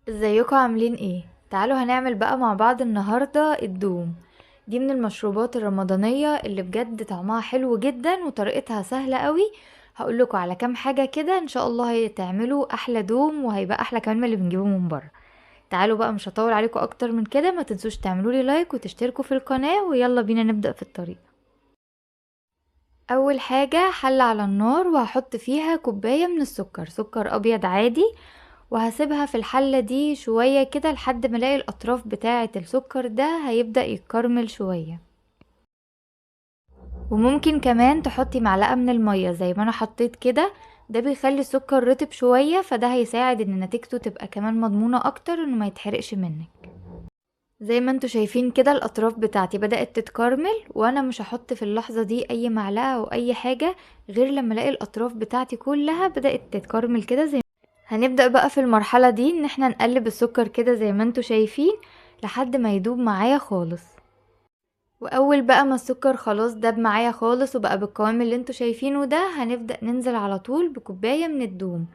ازيكم عاملين ايه؟ تعالوا هنعمل بقى مع بعض النهاردة الدوم. دي من المشروبات الرمضانية اللي بجد طعمها حلو جدا وطريقتها سهلة قوي. هقولكوا على كام حاجة كده ان شاء الله هتعملوا احلى دوم وهيبقى احلى كمان من اللي بنجيبه من بره. تعالوا بقى، مش هطول عليكم اكتر من كده، ما تنسوش تعملوا لي لايك وتشتركوا في القناة، ويلا بينا نبدأ في الطريق. اول حاجة حلة على النار وهحط فيها كوباية من السكر، سكر ابيض عادي، وهسيبها في الحلة دي شوية كده لحد ما الاقي الاطراف بتاعة السكر ده هيبدأ يتكرمل شوية. وممكن كمان تحطي معلقة من المية زي ما انا حطيت كده، ده بيخلي السكر رطب شوية، فده هيساعد ان نتيجته تبقى كمان مضمونة اكتر انه ما يتحرقش منك. زي ما انتوا شايفين كده الاطراف بتاعتي بدأت تتكرمل، وانا مش هحط في اللحظة دي اي معلقة او اي حاجة غير لما الاقي الاطراف بتاعتي كلها بدأت تتكرمل كده. هنبدأ بقى في المرحلة دي ان احنا نقلب السكر كده زي ما انتوا شايفين لحد ما يدوب معايا خالص. واول بقى ما السكر خلاص داب معايا خالص وبقى بالقوام اللي انتوا شايفينه ده، هنبدأ ننزل على طول بكوباية من الدوم.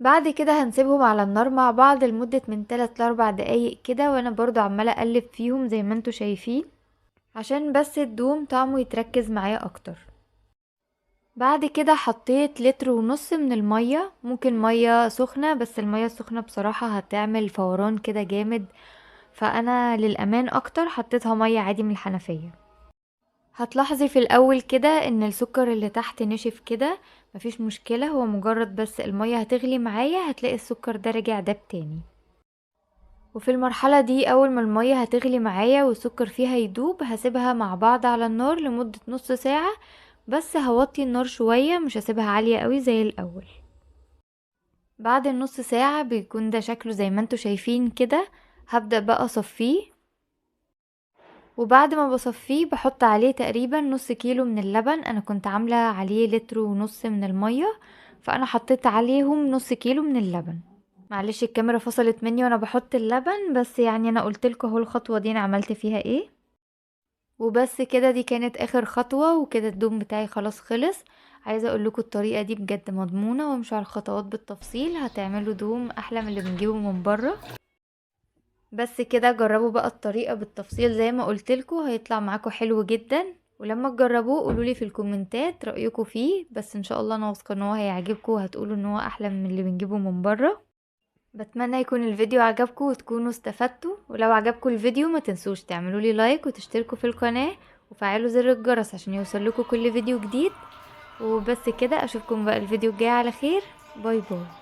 بعد كده هنسيبهم على النار مع بعض لمدة من 3 ل 4 دقايق كده، وانا برضو عمالة اقلب فيهم زي ما انتوا شايفين عشان بس الدوم طعمه يتركز معايا اكتر. بعد كده حطيت 1.5 لتر من المية، ممكن مية سخنة، بس المية السخنة بصراحة هتعمل فوران كده جامد، فانا للامان اكتر حطيتها مية عادي من الحنفية. هتلاحظي في الاول كده ان السكر اللي تحت نشف كده، مفيش مشكلة، هو مجرد بس المية هتغلي معايا هتلاقي السكر ده رجع داب تاني. وفي المرحلة دي اول ما المية هتغلي معايا والسكر فيها يدوب هسيبها مع بعض على النار لمدة نص ساعة، بس هوطي النار شوية، مش هسيبها عالية قوي زي الاول. بعد النص ساعة بيكون ده شكله زي ما انتوا شايفين كده. هبدأ بقى اصفيه، وبعد ما بصفيه بحط عليه تقريبا نص كيلو من اللبن. انا كنت عاملة عليه 1.5 لتر من المية، فانا حطيت عليهم نص كيلو من اللبن. معلش الكاميرا فصلت مني وانا بحط اللبن، بس يعني انا قلتلكوا اهو الخطوة دي انا عملت فيها ايه. وبس كده، دي كانت اخر خطوة وكده الدوم بتاعي خلاص خلص. عايزة اقولكوا الطريقة دي بجد مضمونة ومش على الخطوات بالتفصيل، هتعملوا دوم احلى من اللي بنجيبه من بره. بس كده جربوا بقى الطريقة بالتفصيل زي ما قلتلكوا، هيطلع معاكوا حلو جدا. ولما تجربوه قولولي في الكومنتات رأيكم فيه، بس ان شاء الله انا واثقة ان هو هيعجبكم وهتقولوا ان هو احلى من اللي بنجيبه من بره. بتمنى يكون الفيديو عجبكم وتكونوا استفدتوا، ولو عجبكم الفيديو ما تنسوش تعملوا لي لايك وتشتركوا في القناة وفعلوا زر الجرس عشان يوصلكوا كل فيديو جديد. وبس كده، اشوفكم بقى الفيديو الجاي على خير. باي باي.